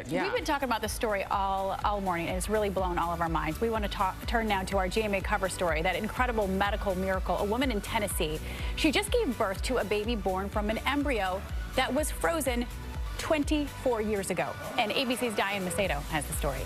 Yeah. We've been talking about this story all morning, and it's really blown all of our minds. We want to turn now to our GMA cover story, that incredible medical miracle. A woman in Tennessee, she just gave birth to a baby born from an embryo that was frozen 24 years ago. And ABC's Diane Macedo has the story.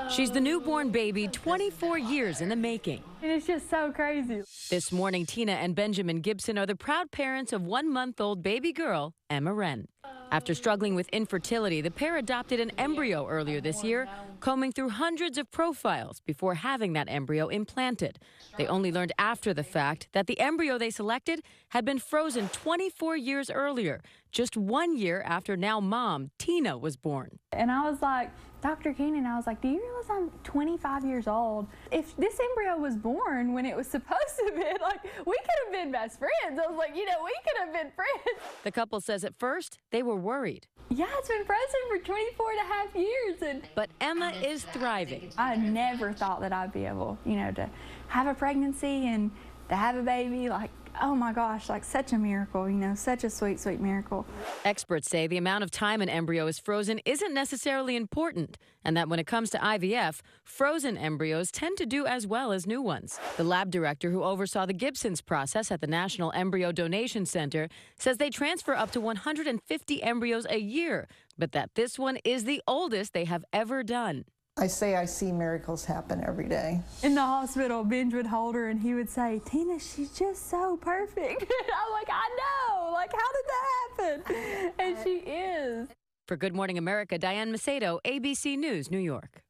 She's the newborn baby 24 years in the making. And it's just so crazy. This morning, Tina and Benjamin Gibson are the proud parents of 1-month-old baby girl, Emma Wren. After struggling with infertility, the pair adopted an embryo earlier this year, combing through hundreds of profiles before having that embryo implanted. They only learned after the fact that the embryo they selected had been frozen 24 years earlier, just 1 year after now mom, Tina, was born. And I was like, Dr. Keenan, I was like, do you realize I'm 25 years old? If this embryo was born when it was supposed to be, like, we could have been best friends. I was like, we could have been friends. The couple says at first they were worried. Yeah, it's been frozen for 24 and a half years. But Emma is thriving. I never thought that I'd be able, to have a pregnancy and to have a baby. Like, oh my gosh, like such a miracle, such a sweet, sweet miracle. Experts say the amount of time an embryo is frozen isn't necessarily important, and that when it comes to IVF, frozen embryos tend to do as well as new ones. The lab director who oversaw the Gibson's process at the National Embryo Donation Center says they transfer up to 150 embryos a year, but that this one is the oldest they have ever done. I see miracles happen every day. In the hospital, Benj would hold her and he would say, Tina, she's just so perfect. I'm like, I know, like, how did that happen? And she is. For Good Morning America, Diane Macedo, ABC News, New York.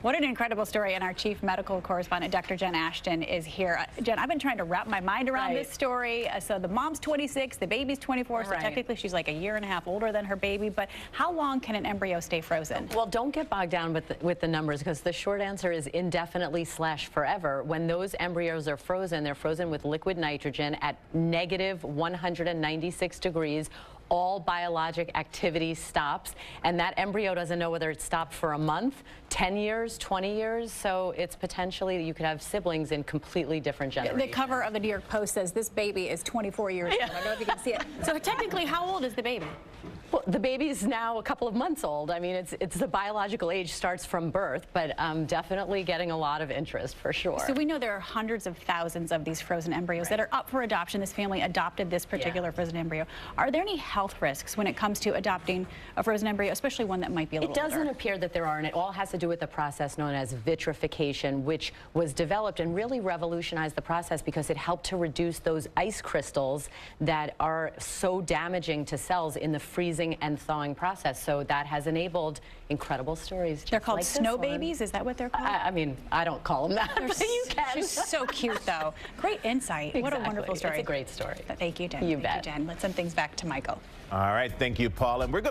What an incredible story, and our chief medical correspondent, Dr. Jen Ashton, is here. Jen, I've been trying to wrap my mind around this story. So the mom's 26, the baby's 24, so technically she's like a year and a half older than her baby, but how long can an embryo stay frozen? Well, don't get bogged down with the numbers, because the short answer is indefinitely/forever. When those embryos are frozen, they're frozen with liquid nitrogen at negative 196 degrees. All biologic activity stops, and that embryo doesn't know whether it stopped for a month, 10 years, 20 years, so it's potentially you could have siblings in completely different generations. The cover of the New York Post says this baby is 24 years old. I don't know if you can see it. So technically, how old is the baby? Well, the baby's now a couple of months old. I mean, it's the biological age starts from birth, but definitely getting a lot of interest for sure. So we know there are hundreds of thousands of these frozen embryos that are up for adoption. This family adopted this particular frozen embryo. Are there any health risks when it comes to adopting a frozen embryo, especially one that might be a little older? It doesn't older? appear that there are, and it all has to do with the process known as vitrification, which was developed and really revolutionized the process because it helped to reduce those ice crystals that are so damaging to cells in the freezing and thawing process. So that has enabled incredible stories. They're called like snow babies? Is that what they're called? I mean, I don't call them that, but you can. She's so cute, though. Great insight. Exactly. What a wonderful story. It's a great story. Thank you, Jen. You bet. Thank you, Jen. Let's send things back to Michael. All right. Thank you, Paul. And we're going to